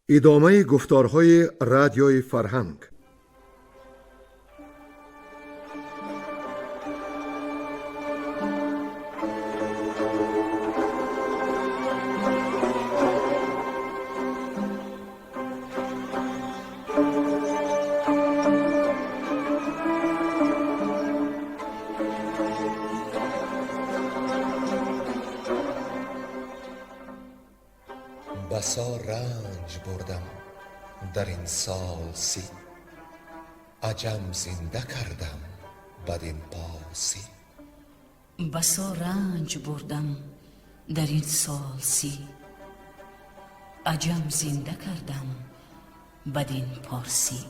ادامه گفتارهای رادیوی فرهنگ. بسا رنج بردم در این سال سی، عجم زنده کردم بدین پارسی. بسا رنج بردم در این سال سی، عجم زنده کردم بدین پارسی.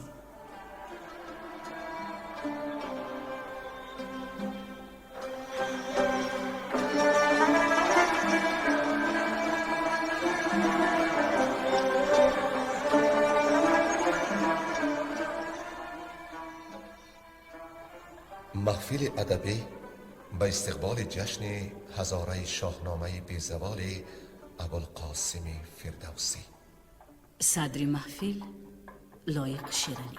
محفل ادبی به استقبال جشن هزاره شاهنامه بیزوال ابوالقاسم فردوسی. صدر محفل لایق شیرانی.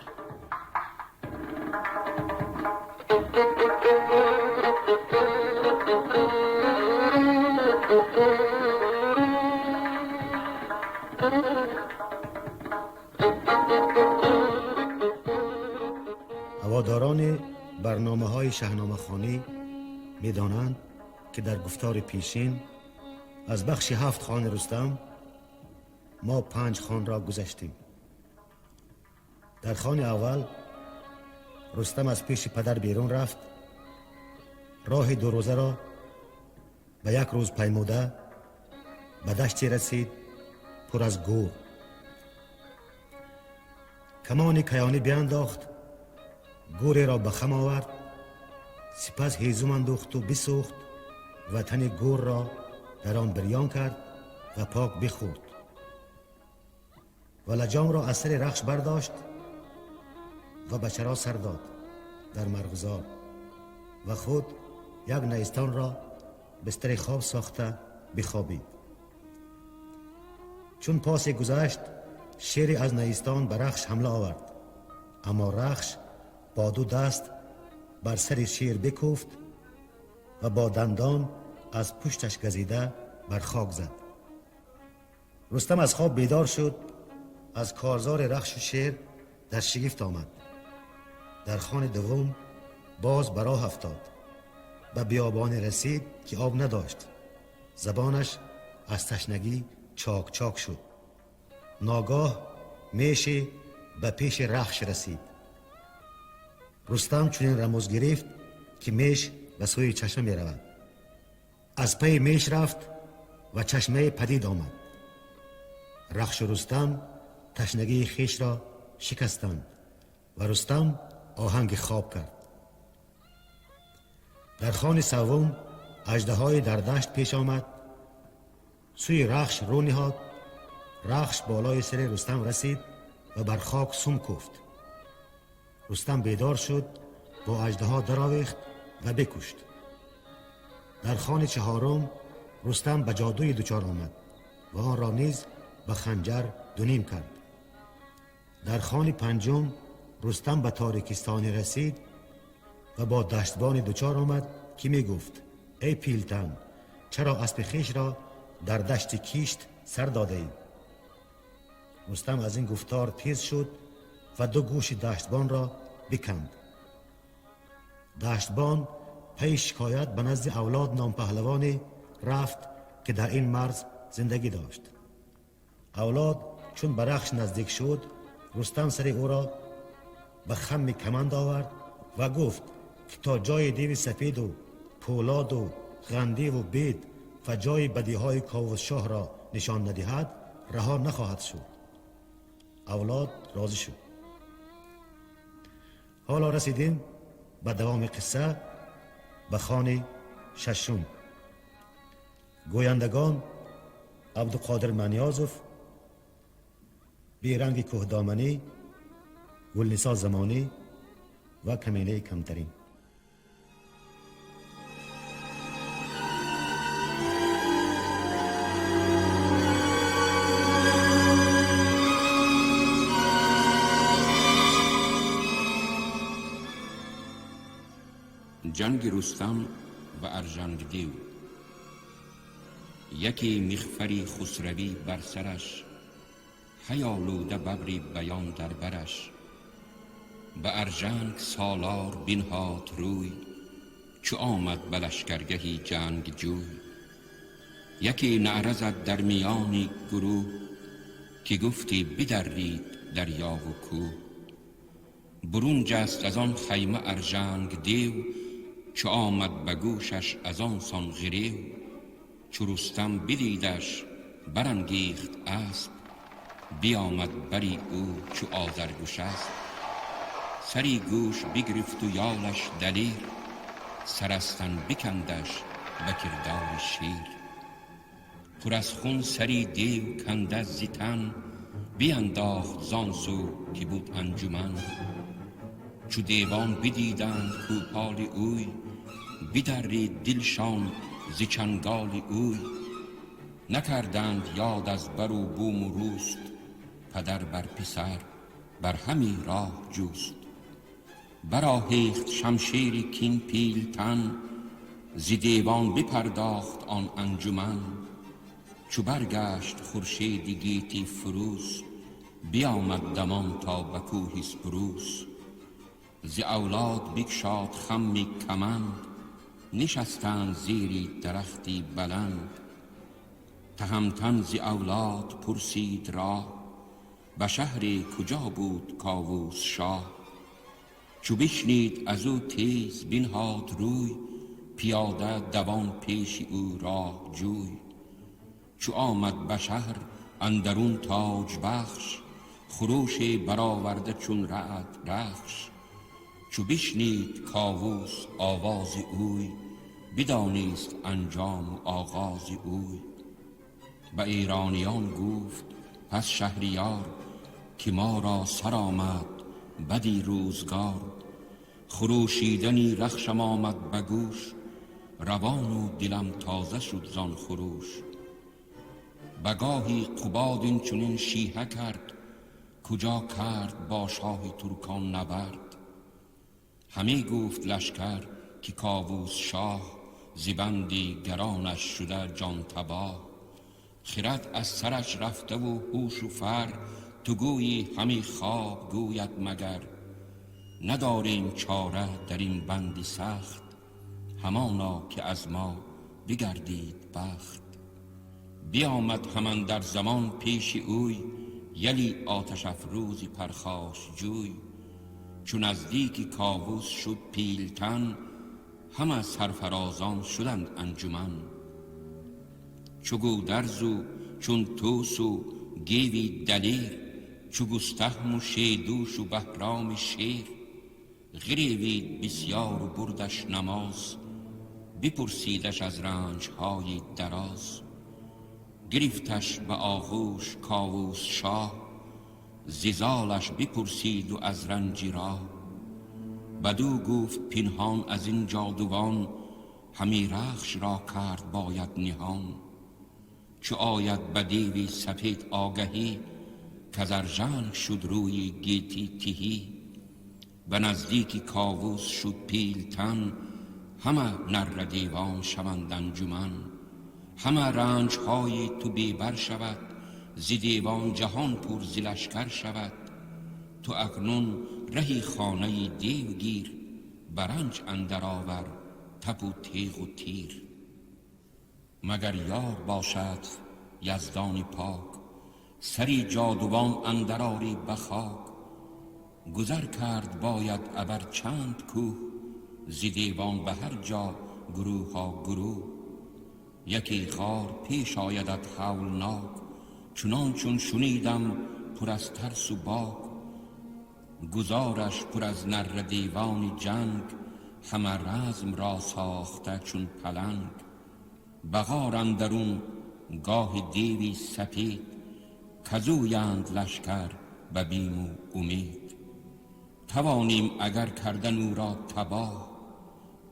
هواداران برنامه های شاهنامه خوانی می دانند که در گفتار پیشین از بخش 7 خوان رستم ما 5 خوان را گذشتیم. در خوان اول رستم از پیش پدر بیرون رفت، راه 2 روزه را به 1 روز پیموده به دشتی رسید پر از گور. کمان کیانی بینداخت، گوری را به خم آورد، سپس هیزم انداخت و بسوخت و تن گور را در آن بریان کرد و پاک بخورد و لجام را از سر رخش برداشت و به چرا سر داد در مرغزار و خود یک نیستان را بستر خواب ساخته بخوابید. چون پاسی گذشت، شیری از نیستان به رخش حمله آورد، اما رخش با 2 دست بر سر شیر بکوفت و با دندان از پشتش گزیده بر خاک زد. رستم از خواب بیدار شد، از کارزار رخش و شیر در شگفت آمد. در خوان دوم باز به راه افتاد، به بیابان رسید که آب نداشت، زبانش از تشنگی چاک چاک شد. ناگاه میشی به پیش رخش رسید. رستم چنین رموز گرفت که میش به سوی چشمه می رود. از پی میش رفت و چشمه پدید آمد. رخش و رستم تشنگی خیش را شکستند و رستم آهنگ خواب کرد. در خوان سوم اژدهای در دشت پیش آمد، سوی رخش رو نهاد. رخش بالای سر رستم رسید و بر خاک سم کوفت. رستم بیدار شد، با اژدها درآویخت و بکشت. در خوان چهارم رستم به جادوی دچار آمد و آن را نیز به خنجر 2 کرد. در خوان پنجم رستم به تاریکستانی رسید و با دشتبان دچار آمد که می گفت: ای پیلتن، چرا اسب خویش را در دشت کیشت سر داده ای؟ رستم از این گفتار تیز شد و 2 گوش دشتبان را بکند. دشتبان پی شکایت به نزد اولاد نامپهلوانی رفت که در این مرز زندگی داشت. اولاد چون به رخش نزدیک شد، رستم سر او را به خم کمند آورد و گفت که تا جای دیو سفید و پولاد و غندی و بید و جای بدیهای کاووس شاه را نشان ندهد رها نخواهد شد. اولاد راضی شد. حالا رسیدیم به دوام قصه، به خوان ششم. گویندگان عبدالقادر منیازوف، بیرنگ کوهدامنی، گلنسا زمانی و کمینه کمترین. جنگ رستم و ارژنگ دیو. یکی مغفری خسروی بر سرش، هیالوده ببری بیان در برش. به ارژنگ سالار بنهاد روی، چو آمد به لشکرگهی جنگ جوی. یکی نعره زد در میان گروه، که گفتی بدرید دریا و کوه. برون جست از آن خیمه ارژنگ دیو، چو آمد به گوشش از آن سان غریو. چو رستم بدیدش برانگیخت اسب، بیامد بری او چو آذرگوش است. سری گوش بگرفت و یالش دلیر، سرستن بکندش به کردار شیر. پر از خون سری دیو کنده ز تن، بینداخت زان سو که بود انجمن. چو دیوان بدیدند کوپال اوی، بدرید دلشان ز چنگال اوی. نکردند یاد از بر و بوم و روست، پدر بر پسر بر همی راه جوست. برآهیخت شمشیر کین پیلتن، ز دیوان بپرداخت آن انجمن. چو برگشت خورشید گیتی فروز، بیامد دمان تا به کوه اسپروز. ز اولاد بگشاد خم کمند، نشستند زیری درختی بلند. تهمتن ز اولاد پرسید راه، به شهر کجا بود کاووس شاه. چو بشنید از او تیز بنهاد روی، پیاده دوان پیش او راه جوی. چو آمد به شهر اندرون تاج بخش، خروش برآورده چون رعد رخش. چو بشنید کاووس آواز اوی، بدانست انجام و آغاز اوی. به ایرانیان گفت پس شهریار، که ما را سر آمد بدی روزگار. خروشیدنی رخشم آمد به گوش، روان و دلم تازه شد زان خروش. بگاهی قباد این چنین شیهه کرد، کجا کرد با شاه ترکان نبرد. همی گفت لشکر که کاووس شاه، زبندی گرانش شده جان تباه. خرد از سرش رفته و هوش و فر، تو گویی همی خواب گوید مگر. نداریم چاره در این بندی سخت، همانا که از ما بگردید بخت. بیامد همان در زمان پیش اوی، یلی آتش افروزی پرخاش جوی. چون نزدیک کاووس شد پیلتن، همه سرفرازان شدند انجمن. چو گودرز و چون توس و گیوی دلیر، چو گستهم و شیدوش و بهرام شیر. غریوی بسیار و بردش نماز، بپرسیدش از رنجهای دراز. گرفتش به آغوش کاووس شاه، زیزالش بپرسید و از رنجی راه. بدو گفت پنهان از این جادوان، همی رخش را کرد باید نهان. چو آید به دیوی سپید آگهی، کز ارژنگ شد روی گیتی تهی. به نزدیک کاووس شد پیلتن، همه نر دیوان شوند انجمن. همه رنجهای تو بیبر شود، ز دیوان جهان پر ز لشکر شود. تو اکنون رهی خانه دیو گیر، برنج اندر آور تپ و تیغ و تیر. مگر یار باشد یزدان پاک، سری جادوان اندر آری به خاک. گذر کرد باید ابر چند کوه، ز دیوان به هر جا گروه ها گروه. یکی غار پیش آیدت هولناک، چنان چون شنیدم پر از ترس و باک. گذارش پر از نر دیوان جنگ، همه رزم را ساخته چون پلنگ. به غار اندرون گاه دیوی سپید، کزویند لشکر به بیم و امید. توانیم اگر کردن او را تباه،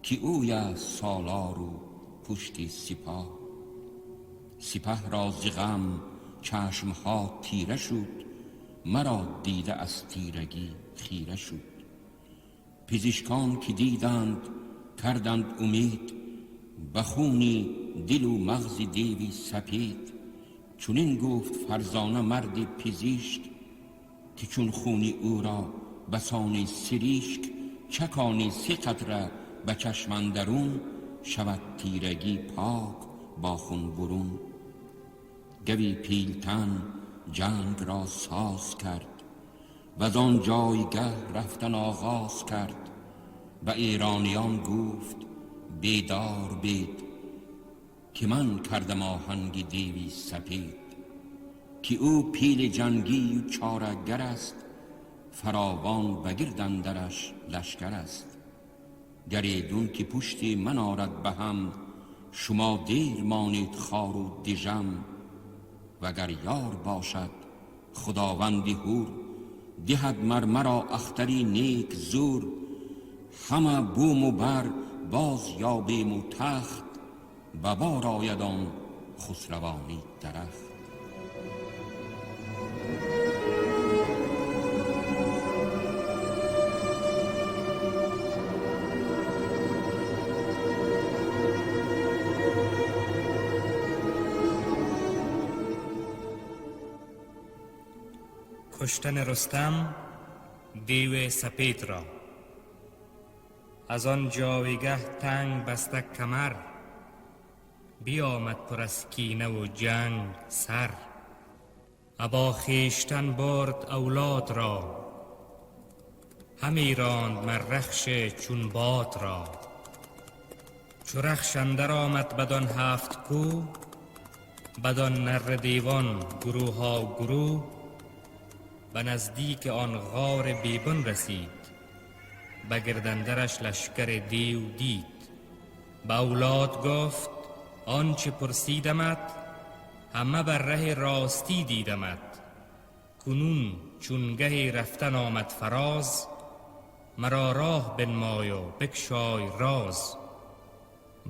که اوی است سالار و پشت سپاه. سپه را ز غم چشمها تیره شد، مرا دیده از تیرگی خیره شد. پزشکان که دیدند کردند امید به خونی دل و مغز دیوی سپید. چنین گفت فرزانه مرد پزشک که چون خونی او را بسان سریشک، چکانی 3 قطره به چشم اندرون، شود تیرگی پاک با خون برون. گوی پیلتن جنگ را ساز کرد و از آن جایگه رفتن آغاز کرد. به ایرانیان گفت بیدار بید که من کردم آهنگ دیوی سپید. که او پیل جنگی و چارگر است، فراوان بگرد اندرش لشکر است. گریدون که پشت من آرد به هم، شما دیر مانید خار و دژم. وگر یار باشد خداوند هور، دهد مرمرا اختری نیک زور. همه بوم و بر باز یابیم و تخت، به بار آید آن خسروانی درخت. کشتن رستم دیو سپید را. از آن جایگه تنگ بسته کمر، بیامد پر از کینه و جنگ سر. ابا خویشتن برد اولاد را، همی راند مر رخش چون باد را. چو رخش اندر آمد بدان 7 کوه، بدان نره دیوان گروه ها گروه. به نزدیک آن غار بیبن رسید، به گردندرش لشکر دیو دید. به اولاد گفت آنچه پرسیدمت، همه بر ره راستی دیدمت. کنون چون گه رفتن آمد فراز، مرا راه بنمای و بگشای راز.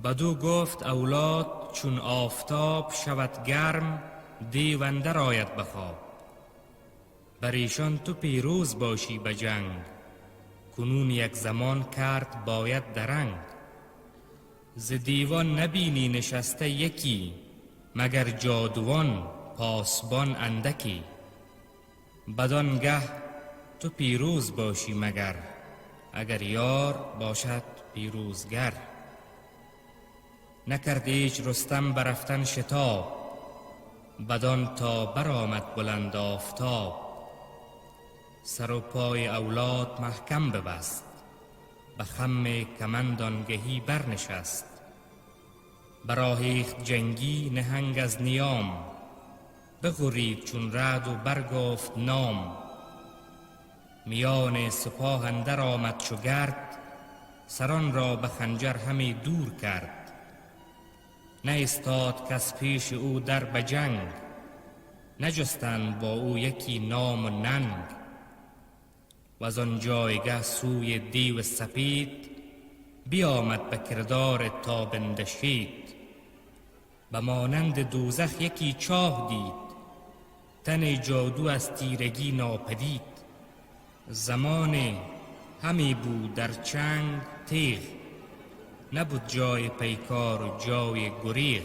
بدو گفت اولاد چون آفتاب شود گرم، دیو اندر آید به خواب. بر ایشان تو پیروز باشی به جنگ، کنون یک زمان کرد باید درنگ. ز دیوان نبینی نشسته یکی، مگر جادوان پاسبان اندکی. بدان گه تو پیروز باشی مگر، اگر یار باشد پیروزگر. نکرد هیچ رستم برفتن شتاب، بدان تا برآمد بلند آفتاب. سر و پای اولاد محکم ببست، به خم کمند آنگهی برنشست. براهیخت جنگی نهنگ از نیام، بغرید چون رعد و برگفت نام. میان سپاه اندر آمد چو گرد، سران را به خنجر همی دور کرد. نایستاد کس پیش او در به جنگ، نجستند با او یکی نام و ننگ. و از آن جایگه سوی دیو سپید، بیامد به کردار تابنده شید. به مانند دوزخ یکی چاه دید، تن جادو از تیرگی ناپدید. زمان همی بود در چنگ تیغ، نبود جای پیکار و جای گریغ.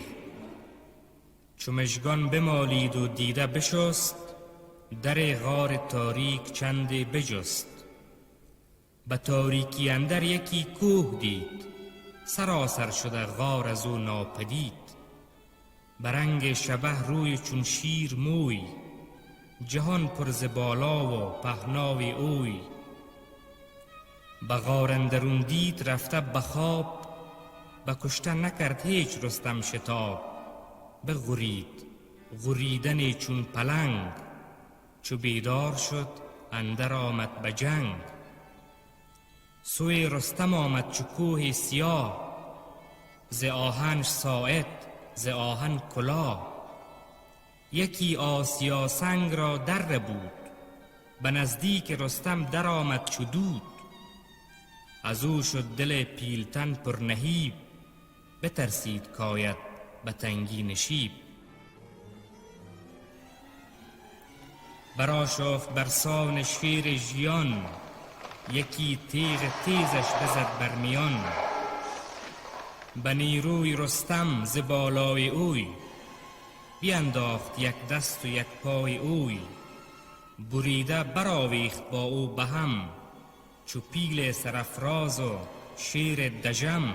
چو مژگان بمالید و دیده بشست، در غار تاریک چند بجست. به تاریکی اندر یکی کوه دید، سراسر شده غار از او ناپدید. برنگ شبه روی چون شیر موی، جهان پر ز بالا و پهناوی اوی. به غار اندرون دید رفته به خواب، به کشتن نکرد هیچ رستم شتاب. بغرید غریدن چون پلنگ، چو بیدار شد اندر آمد به جنگ. سوی رستم آمد چو کوه سیاه، ز آهن ساعد ز آهن کلاه. یکی آسیا سنگ را در بود، به نزدیک رستم در آمد چو دود. از او شد دل پیلتن پر نهیب، بترسید کاید به تنگی نشیب. برآشفت برسان شیر ژیان، یکی تیغ تیزش بزد بر میان. به نیروی رستم ز بالای اوی، بینداخت یک دست و یک پای اوی. بریده برآویخت با او به هم، چو پیل سرافراز و شیر دژم.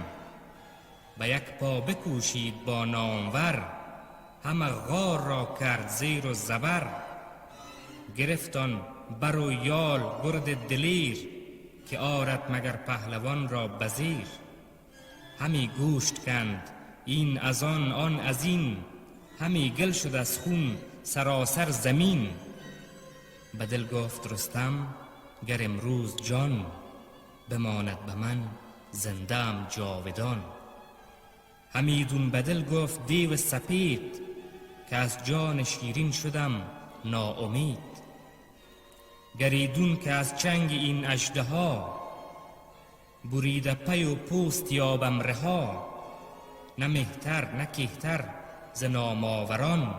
به یک پا بکوشید با نامور، همه غار را کرد زیر و زبر. گرفتان بر و یال گرد دلیر، که آرد مگر پهلوان را بزیر. همی گوشت کند این از آن آن از این، همی گل شد از خون سراسر زمین. به دل گفت رستم گر امروز جان، بماند به من زنده ام جاودان. همیدون به دل گفت دیو سپید، که از جان شیرین شدم ناامید. گریدون که از چنگ این اژدها، بریده پی و پوست یابم رها. نه مهتر نه کهتر ز ناماوران،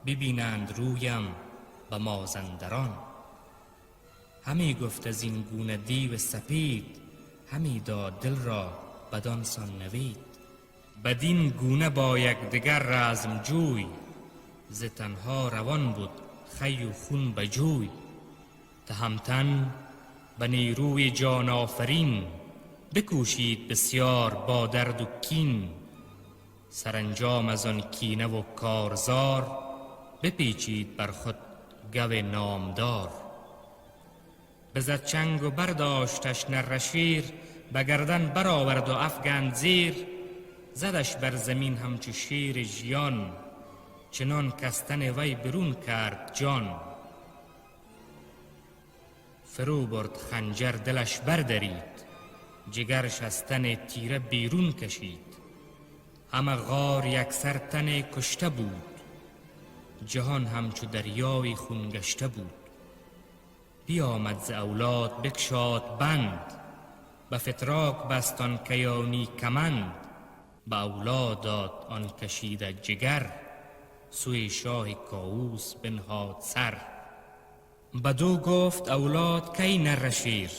ببینند رویم به مازندران. همی گفت از این گونه دیو سپید، همی داد دل را بدان سان نوید. بدین گونه با یکدیگر رزم جوی، ز تنها روان بود خی و خون به جوی. تهمتن به نیروی جان آفرین، بکوشید بسیار با درد و کین. سرانجام از آن کینه و کارزار، بپیچید بر خود گو نامدار. بزد چنگ و برداشتش نره شیر، به گردن برآورد و افگند زیر. زدش بر زمین همچو شیر ژیان، چنان کستن وی برون کرد جان. فرو برد خنجر دلش بردرید، جگرش از تن تیره بیرون کشید. همه غار یکسر تن کشته بود، جهان همچو دریای خون گشته بود. بیامد ز اولاد بگشاد بند، به فتراک بست آن کیانی کمند. به اولاد داد آن کشیده جگر، سوی شاه کاووس بنهاد سر. بدو گفت اولاد کی نره شیر،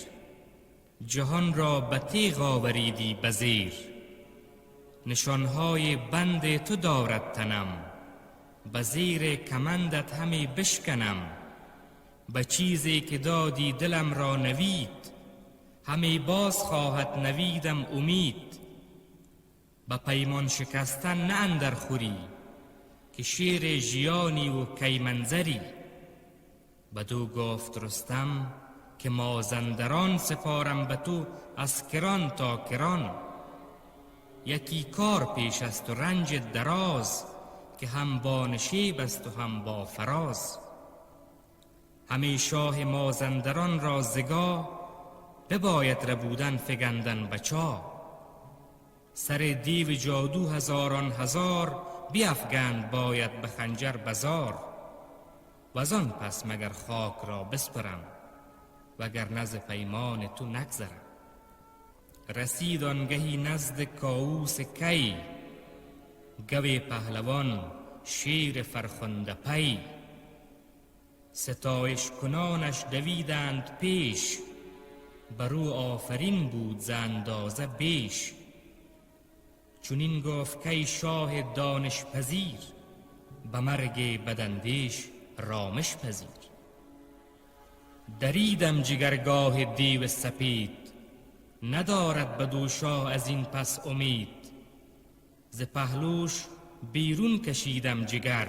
جهان را به تیغ آوریدی به زیر. نشانهای بند تو دارد تنم، به زیر کمندت همی بشکنم. به چیزی که دادی دلم را نوید، همی باز خواهد نویدم امید. به پیمان شکستن نه اندر خوری، که شیر ژیانی و کی منظری. بدو گفت رستم که مازندران، سپارم به تو از کران تا کران. یکی کار پیش است و رنج دراز، که هم با نشیب است و هم با فراز. همی شاه مازندران را زگاه، بباید ربودن فگندن بچا. سر دیو جادو هزاران هزار، بیفگند باید به خنجر بزار. وزان پس مگر خاک را بسپرم، وگر نزد پیمان تو نگذرم. رسید آنگهی نزد کاووس کی، گو پهلوان شیر فرخنده پی. ستایش کنانش دویدند پیش، برو آفرین بود ز اندازه بیش. چنین گفت کی شاه دانش پذیر، به مرگ بداندیش رامش پذیر. دریدم جگرگاه دیو سپید، ندارد بدو شاه از این پس امید. ز پهلوش بیرون کشیدم جگر،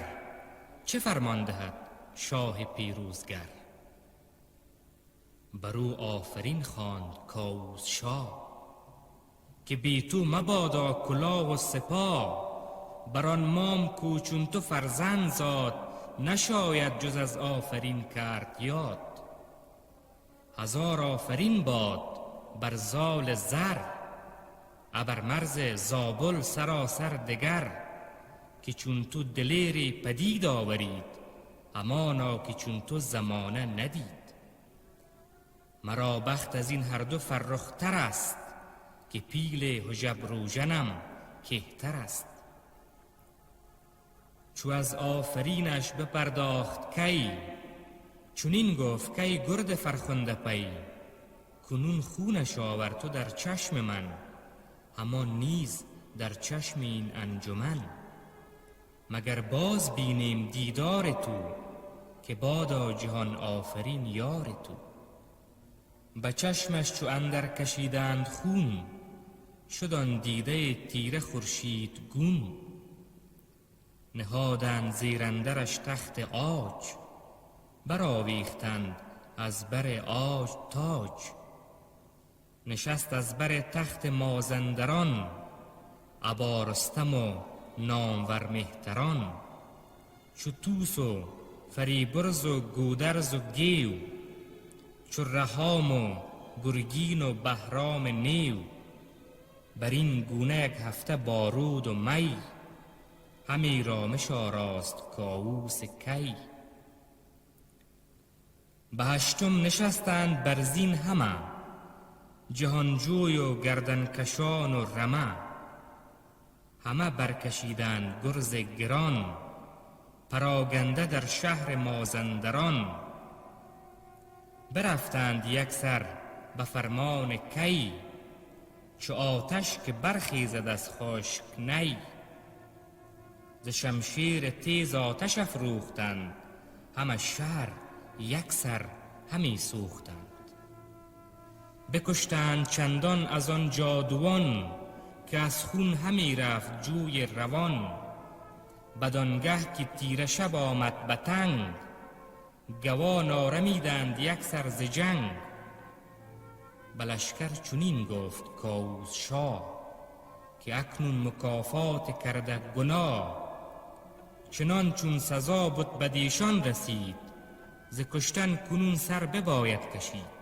چه فرمان دهد شاه پیروزگر. برو آفرین خواند کاووس شاه، که بی تو مبادا کلاه و سپاه. بران مام کو چون تو فرزند زاد، نشاید جز از آفرین کرد یاد. هزار آفرین باد بر زال زر، ابر مرز زابل سراسر دگر. که چون تو دلیری پدید آورید، همانا که چون تو زمانه ندید. مرا بخت از این هر دو فرختر است، که پیل حجب روژنم کهتر است. چو از آفرینش بپرداخت کی، چنین گفت کی گرد فرخنده پی. کنون خونش آور تو در چشم من، همان نیز در چشم این انجمن. مگر باز بینیم دیدار تو، که بادا جهان آفرین یار تو. به چشمش چو اندر کشیدند خون، شد آن دیده تیره خورشید گون. نهادند زیر اندرش تخت عاج، برآویختند از بر عاج تاج. نشست از بر تخت مازندران، ابا رستم و نامور مهتران. چو طوس و فریبرز و گودرز و گیو، چو رهام و گرگین و بهرام نیو. بر این گونه یک هفته بارود و می، همی رامش آراست کاووس کی. به هشتم نشستند بر زین همه، جهانجوی و گردنکشان و رمه. همه برکشیدند گرز گران، پراگنده در شهر مازندران. برفتند یک سر به فرمان کی، چو آتش که برخیزد از خشک نی. ز شمشیر تیز آتش افروختند، همه شهر یک سر همی سوختند. بکشتند چندان از آن جادوان، که از خون همی رفت جوی روان. بدانگه که تیره شب آمد به تنگ، گوان آرمیدند یک سر ز جنگ. به لشکر چنین گفت کاووس شاه، که اکنون مکافات کرده گناه. چنان چون سزا بود بدیشان رسید، ز کشتن کنون سر بباید کشید.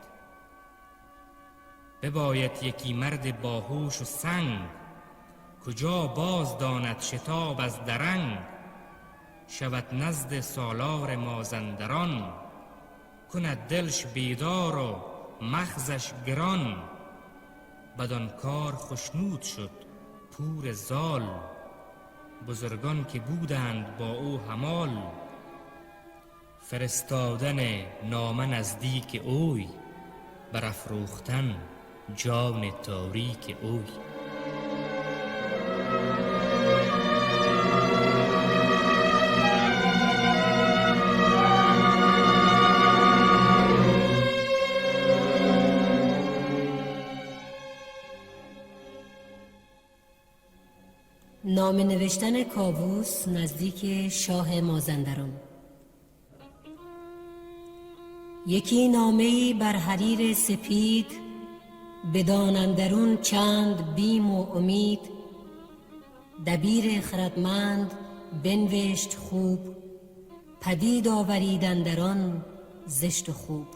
بباید یکی مرد باهوش و سنگ، کجا باز داند شتاب از درنگ. شود نزد سالار مازندران، کند دلش بیدار و مغزش گران. بدان کار خشنود شد پور زال، بزرگان که بودند با او همال. فرستادن نامه نزدیک اوی، برافروختن جان تاریک اوی. نامه نوشتن کاووس نزدیک شاه مازندران. یکی نامه‌ای بر حریر سپید، بدان اندرون چند بیم و امید. دبیر خردمند بنوشت خوب، پدید آورید اندران زشت و خوب.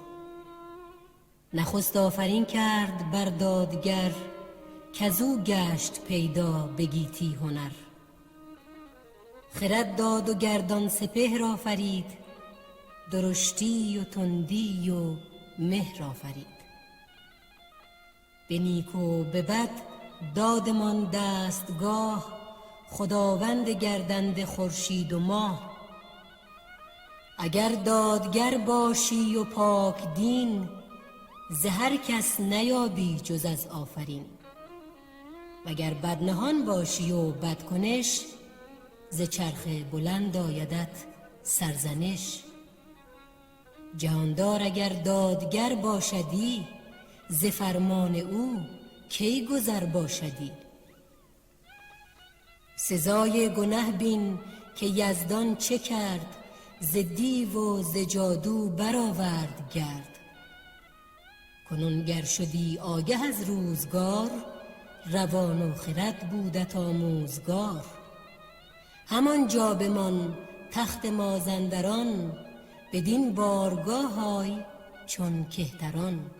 نخست آفرین کرد بر دادگر، کزو گشت پیدا به گیتی هنر. خرد داد و گردان سپهر آفرید، درشتی و تندی و مهر آفرید. به نیک و به بد دادمان دستگاه، خداوند گردنده خورشید و ماه. اگر دادگر باشی و پاک دین، ز هر کس نیابی جز از آفرین. وگر بدنهان باشی و بدکنش، ز چرخ بلند آیدت سرزنش. جهاندار اگر دادگر باشدی، ز فرمان او کی گذر باشدی. سزای گنه بین که یزدان چه کرد، ز دیو و ز جادو برآورد گرد. کنون گر شدی آگه از روزگار، روان و خرد بودت آموزگار. همان جا بمان تخت مازندران، بدین بارگاه های چون کهتران.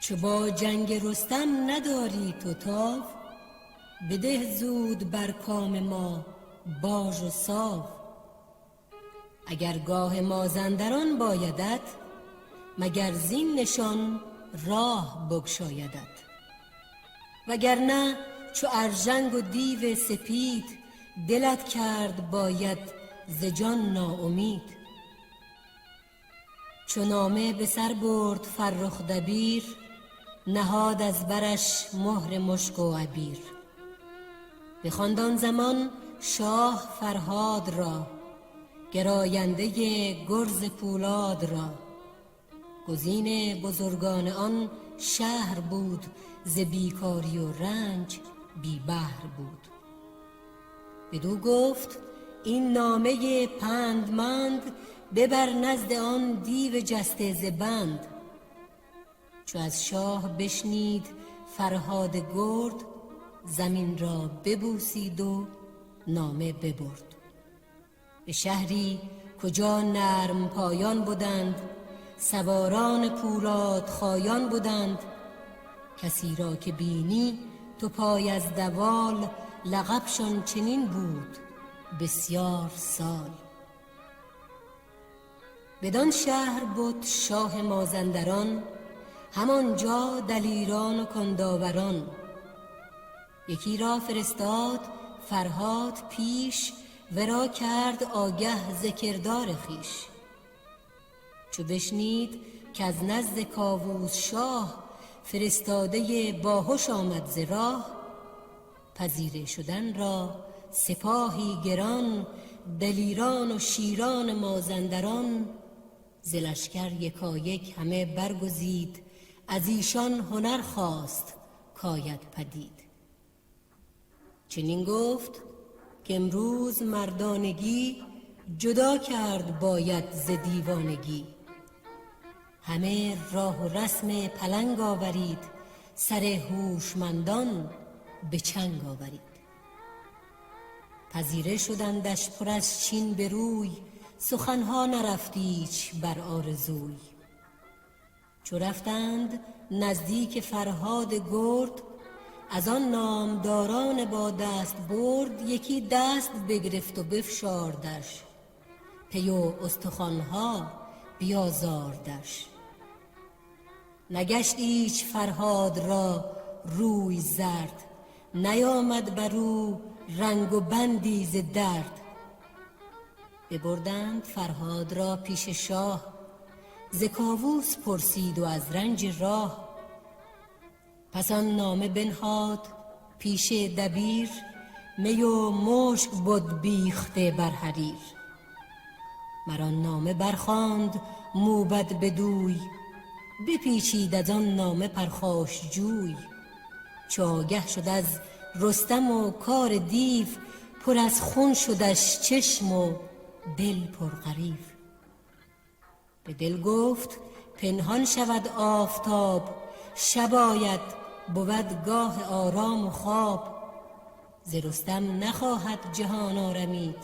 چو با جنگ رستم نداری تو تاو، بده زود بر کام ما باژ و ساو. اگر گاه مازندران بایدت، مگر زین نشان راه بگشایدت. وگرنه چو ارژنگ و دیو سپید، دلت کرد باید ز جان ناامید. چو نامه به سر برد فرخ دبیر، نهاد از برش مهر مشک و عبیر. بخواند آن زمان شاه فرهاد را، گراینده گرز پولاد را. گزین بزرگان آن شهر بود، ز بیکاری و رنج بی بهر بود. بدو گفت این نامه پندمند، ببر نزد آن دیو جسته ز بند. چو از شاه بشنید فرهاد گرد، زمین را ببوسید و نامه ببرد. به شهری کجا نرم پایان بودند، سواران پولاد خایان بودند. کسی را که بینی تو پای از دوال، لقبشان چنین بود بسیار سال. بدان شهر بود شاه مازندران، همانجا دلیران و کنداوران. یکی را فرستاد فرهاد پیش، ورا کرد آگه ز کردار خویش. چو بشنید که از نزد کاووس شاه، فرستاده باهوش آمد ز راه. پذیره شدن را سپاهی گران، دلیران و شیران مازندران. ز لشکر یکایک همه برگزید، از ایشان هنر خواست کاید پدید. چنین گفت که امروز مردانگی، جدا کرد باید ز دیوانگی. همه راه و رسم پلنگ آورید، سر هوشمندان به چنگ آورید. پذیره شدندش پر از چین به روی، سخنها نرفت ایچ بر آرزوی. چو رفتند نزدیک فرهاد گرد، از آن نامداران با دست برد. یکی دست بگرفت و بفشاردش، پی و استخوانها بیازاردش. نگشت ایچ فرهاد را روی زرد، نیامد بر او رنگ و بندی ز درد. ببردند فرهاد را پیش شاه، ز کاووس پرسید و از رنج راه. پس آن نامه بنهاد پیش دبیر، می و مشک بد بیخته بر حریر. مر آن نامه برخواند موبد بدوی، بپیچید از آن نامه پرخاش جوی. چو آگه شد از رستم و کار دیو، پر از خون شدش چشم و دل پرغریو. به دل گفت پنهان شود آفتاب، شب آید بود گاه آرام و خواب. ز رستم نخواهد جهان آرمید،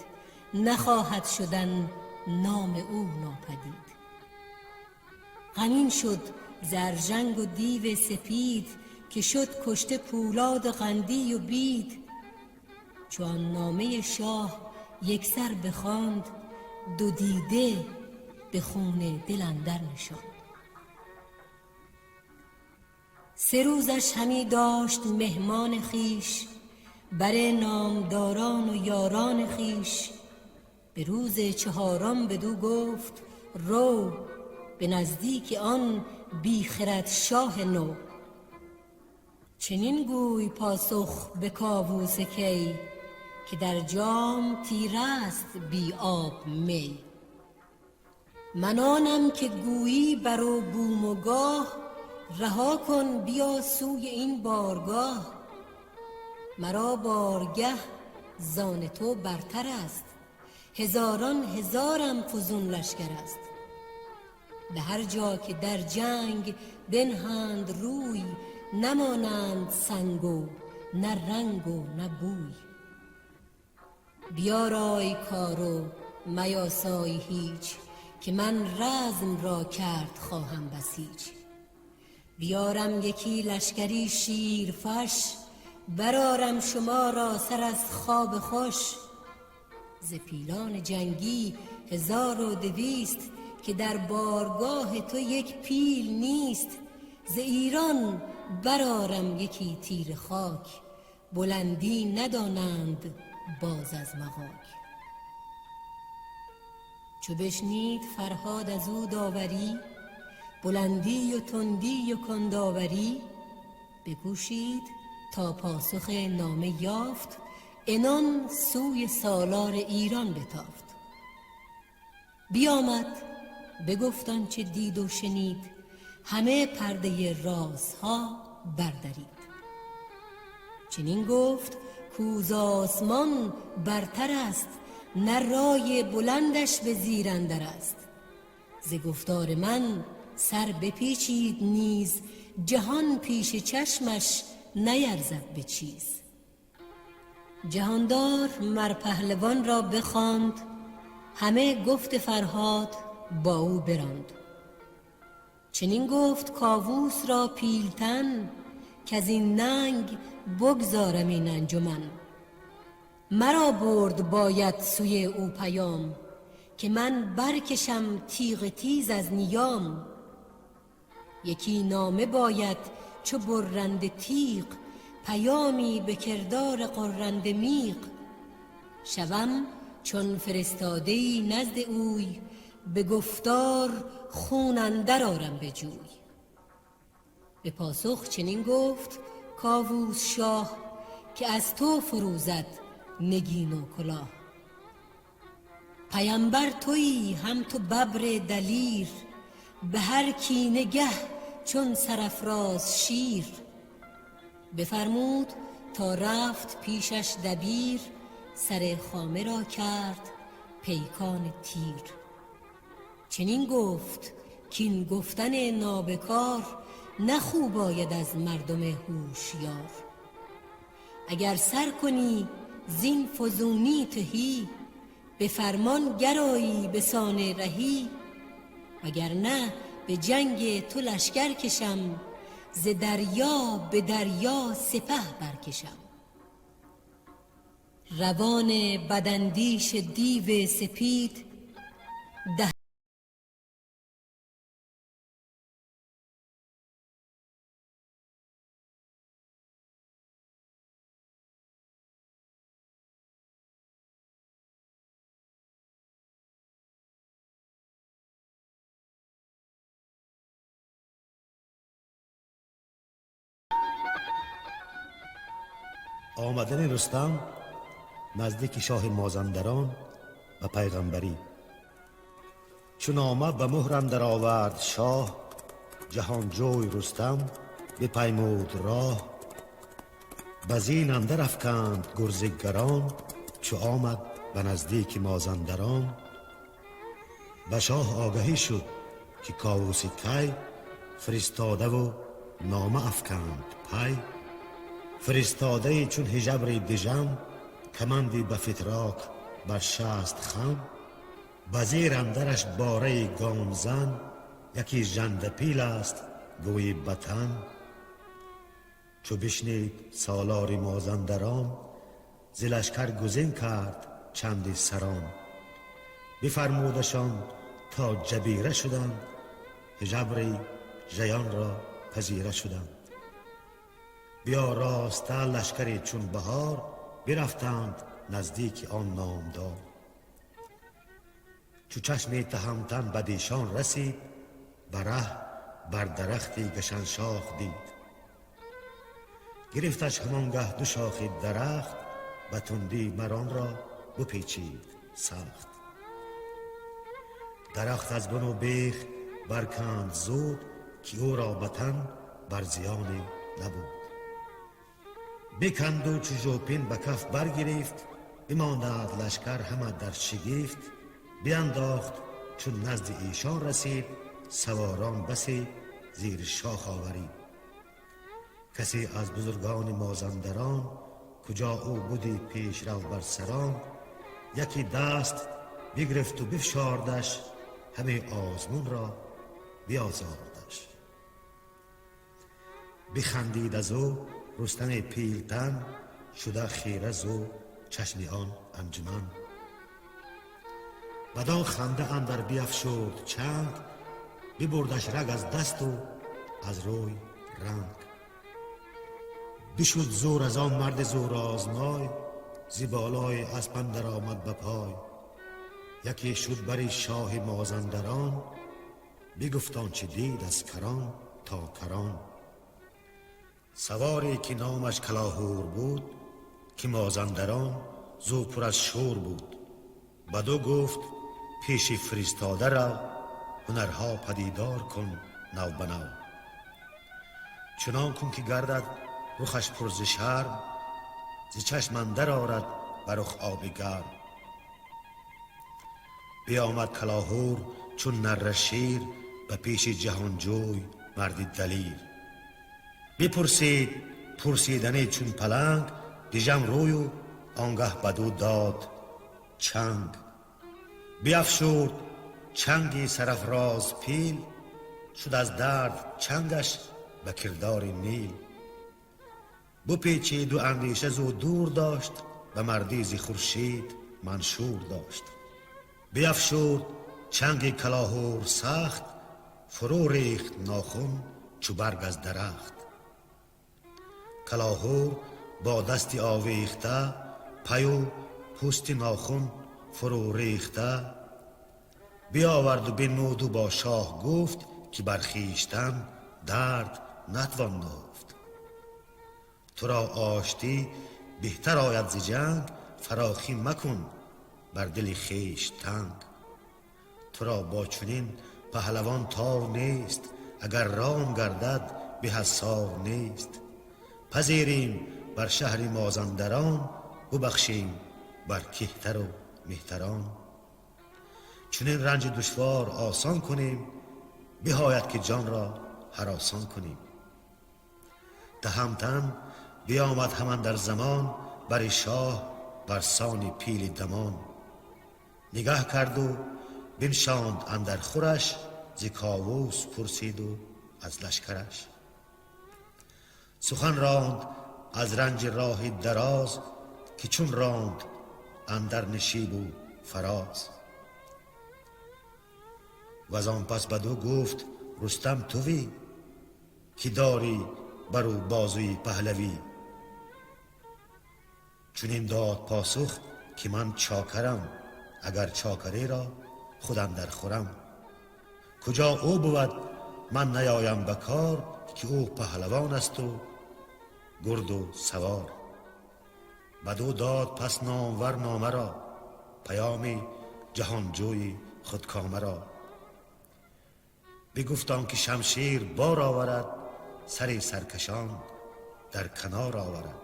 نخواهد شدن نام او ناپدید. غمین شد ز ارژنگ و دیو سپید، که شد کشته پولاد قندی و بید. چو آن نامه شاه یکسر بخواند، دو دیده به خون دل اندر نشاند. 3 روزش همی داشت مهمان خویش، بر نامداران و یاران خویش. به روز 4 بدو گفت رو، به نزدیک آن بی خرد شاه نو. چنین گوی پاسخ به کاووس کی، که در جام تیره است بی آب می. من آنم که گویی بر او بوم و گاه، رها کن بیا سوی این بارگاه. مرا بارگه زان تو برتر است، هزاران هزارم فزون لشکر است. به هر جا که در جنگ بنهند روی، نمانند سنگ و نه رنگ و نه بوی. بیارای کار و میاسای هیچ، که من رزم را کرد خواهم بسیج. بیارم یکی لشکری شیرفش، برارم شما را سر از خواب خوش. ز پیلان جنگی 1200، که در بارگاه تو یک پیل نیست. ز ایران برارم یکی تیر خاک، بلندی ندانند باز از مغاک. چو بشنید فرهاد از او داوری، بلندی و تندی و کنداوری. بکوشید تا پاسخ نامه یافت، انان سوی سالار ایران بتافت. بیامد بگفت آنچه دید و شنید، همه پرده رازها بردرید. چنین گفت کوز آسمان برتر است، نه رای بلندش به زیر اندر است. ز گفتار من سر بپیچید نیز، جهان پیش چشمش نیرزد به چیز. جهاندار مر پهلوان را بخواند، همه گفت فرهاد با او براند. چنین گفت کاووس را پیلتن، که از این ننگ بگذارم این انجمن. مرا برد باید سوی او پیام، که من برکشم تیغ تیز از نیام. یکی نامه باید چو برنده تیغ، پیامی به کردار غرنده میغ. شوم چون فرستاده‌ای نزد اوی، به گفتار خون اندر آرم به جوی. به پاسخ چنین گفت کاووس شاه، که از تو فروزد نگین و کلاه. پیمبر تویی هم تو ببر دلیر، به هر کینه گه چون سرافراز شیر. بفرمود تا رفت پیشش دبیر، سر خامه را کرد پیکان تیر. چنین گفت کین گفتن نابکار، نه خوب آید از مردم هوشیار. اگر سر کنی زین فزونی تهی، به فرمان گرایی به سان رهی. وگر نه به جنگ تو لشکر کشم، ز دریا به دریا سپه برکشم. روان بداندیش دیو سپید، آمدن رستم نزدیک شاه مازندران و پیغمبری. چون آمد به مهر اندر آورد شاه، جهان جوی رستم بپیمود راه. به زین اندر افکند گرز گران، چو آمد به نزدیک مازندران. به شاه آگهی شد که کاووس کی، فرستاده و نامه افکند پی. فرستاده چون هژبر دژم، کمندی به فتراک بر شست خم. به زیر اندرش باره گامزن، یکی ژنده پیل است گوی بتن. چو بشنید سالار مازندران، ز لشکر گزین کرد چندی سران. بفرمودشان تا جبیره شدند، هژبر ژیان را پذیره شدند. بیا راسته لشکری چون بهار، برفتند نزدیک آن نامدار. چو چشم تهمتن بدیشان رسید، بره بر درختی گشنشاخ دید. گرفتش همانگه دو شاخ درخت، به تندی مران را بپیچید سخت. درخت از بن و بیخ برکند زود، که او را به تن بر زیان نبود. بکند و چو ژوپین به کف برگرفت، بماند لشکر همه در شگفت. بینداخت چون نزد ایشان رسید، سواران بسی زیر شاخ آورید. کسی از بزرگان مازندران، کجا او بودی پیش رو بر سران. یکی دست بگرفت و بفشاردش، همه آزمون را بیازاردش. بخندید از او رستم پیلتن، شده خیره زو چشم آن انجمن. بدان خنده اندر بیفشرد چنگ، ببردش رگ از دست و از روی رنگ. بشد زور از آن مرد زور آزمای، زی بالای اسپ اندر آمد به پای. یکی شد بر شاه مازندران، بگفت آنچه دید از کران تا کران. سواری که نامش کلاهور بود، که مازندران زو پر از شور بود. بدو گفت پیش فرستاده را هنرها پدیدار کن نو به نو. چنان کن که گردد رخش پر ز شرم، ز چشم اندر آرد بر رخ آب گرم. بیامد کلاهور چون نره شیر، به پیش جهانجوی مردی دلیر. بپرسید پرسیدنی چون پلنگ، دیژم روی و آنگه بدو داد چنگ. بیفشرد چنگی سرافراز پیل، شد از درد چنگش به کردار نیل. بپیچید و اندیشه زو دور داشت، به مردی ز خورشید منشور داشت. بیفشرد چنگ کلاهور سخت، فرو ریخت ناخن چو برگ از درخت. کلاهور با دستی آویخته، پی و پوست ناخن فرو ریخته. بیاورد و بنمود و با شاه گفت، که بر خویشتن درد نتوان نهفت. تو را آشتی بهتر آید ز جنگ، فراخی مکن بر دل خویش تنگ. تو را با چنین پهلوان تار نیست، اگر رام گردد به از سار نیست. پذیریم بر شهر مازندران، ببخشیم بر کهتر و مهتران. چنین رنج دشوار آسان کنیم، بهایت که جان را هراسان کنیم. تهمتن بیامد همان در زمان، بر شاه بر سان پیل دمان. نگاه کرد و بنشاند اندر خورش، ز کاووس پرسید و از لشکرش. سخن راند از رنج راه دراز، که چون راند اندر نشیب و فراز. و آن پس بدو گفت رستم توی، که داری برو بازوی پهلوی. چون این داد پاسخ که من چاکرم، اگر چاکری را خودم در خورم. کجا او بود من نیایم بکار، که او پهلوان است و گرد و سوار. بدو داد پس نامور نامه را، پیام جهانجوی خودکامه را. بگفتان که شمشیر بار آورد، سر سرکشان در کنار آورد.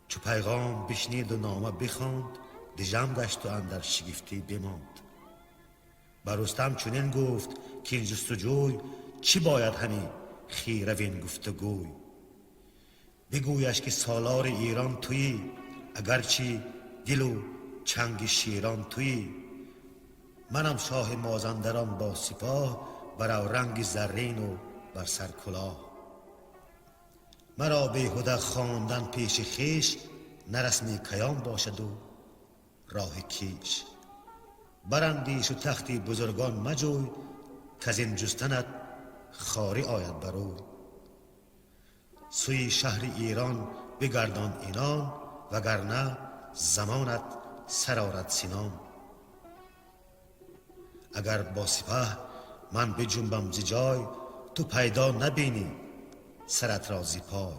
چو پیغام بشنید و نامه بخواند، دژم گشت و اندر شگفتی بماند. بر رستم چنین گفت که این جستجوی، چی باید همی خیره وین گفتگوی. بگویش که سالار ایران تویی، اگرچه دل و چنگ شیران تویی. منم شاه مازندران با سپاه، برو رنگ زرین و بر سر کلاه. مرا بیهوده خواندن پیش خویش، نه رسم کیان باشد و راه کیش. براندیش و تختی بزرگان مجوی، کز این جستنت خاری آید بروی. سوی شهر ایران بگردان اینان، وگرنه زمانت سر آرد سینان. اگر با سپه من بجنبم ز جای، تو پیدا نبینی سرت را ز پای.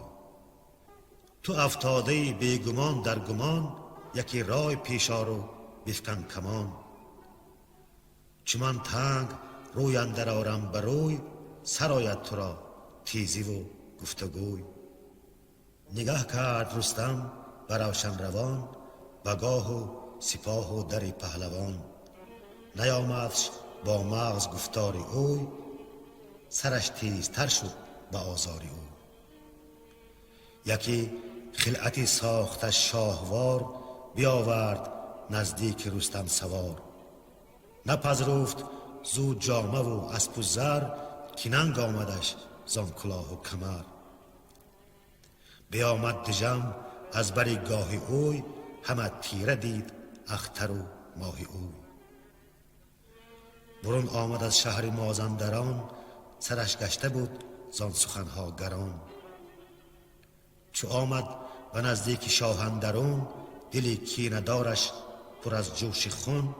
تو افتاده بیگمان در گمان، یکی رای پیش آرو بفکن کمان. چو من تنگ روی اندر آرم بروی، سر آید تو را تیزی و گفتگوی. نگاه کرد رستم بر روشن روان، بگاه و سپاه و در پهلوان. نیامدش با مغز گفتار اوی، سرش تیزتر شد به آزار او. یکی خلعتی ساختش شاهوار، بیاورد نزدیک رستم سوار. نپذرفت زود جامه و اسپ و زر، که ننگ آمدش زان کلاه و کمر. بیامد دژم از بر گاه اوی، همه تیره دید اختر و ماه اوی. برون آمد از شهر مازندران، سرش گشته بود زان سخنها گران. چو آمد به نزدیک شاه اندرون، دلی کینه دارش پر از جوش خون.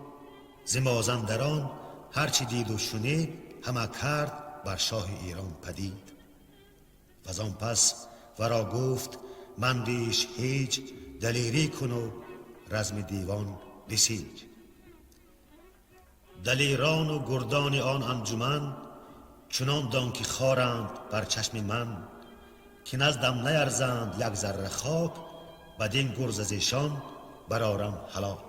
ز مازندران هرچی دید و شنید، همه کرد بر شاه ایران پدید. و آن پس ورا گفت مندیش هیچ، دلیری کن و رزم دیوان بسیج. دلیران و گردان آن انجمن چنان دان که خارند بر چشم من، که نزدم نیرزند یک ذره خاک، بدین گرز از ایشان برارم هلاک.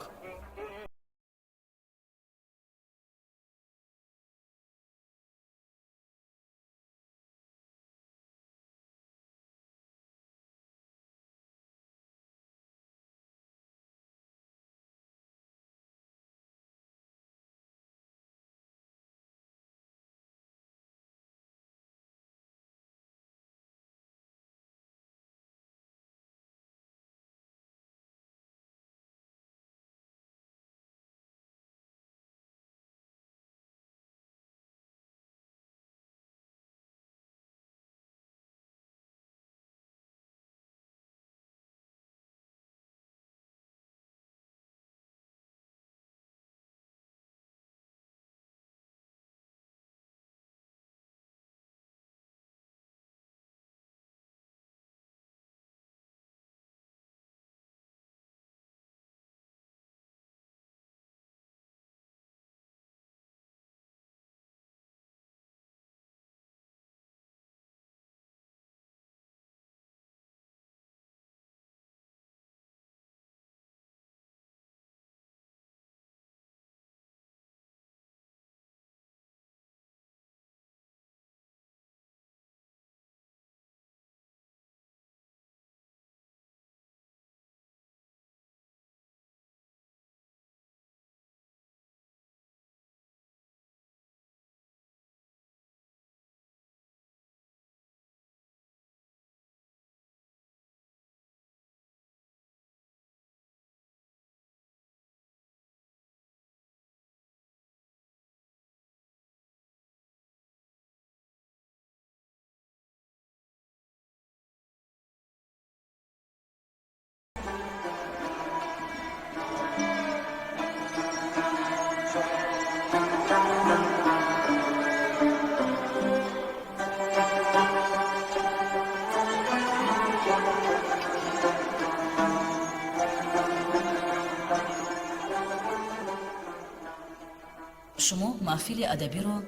شما محفل ادبی را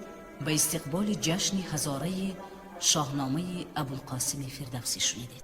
به استقبال جشن هزاره شاهنامه ابوالقاسم فردوسی شنیدید.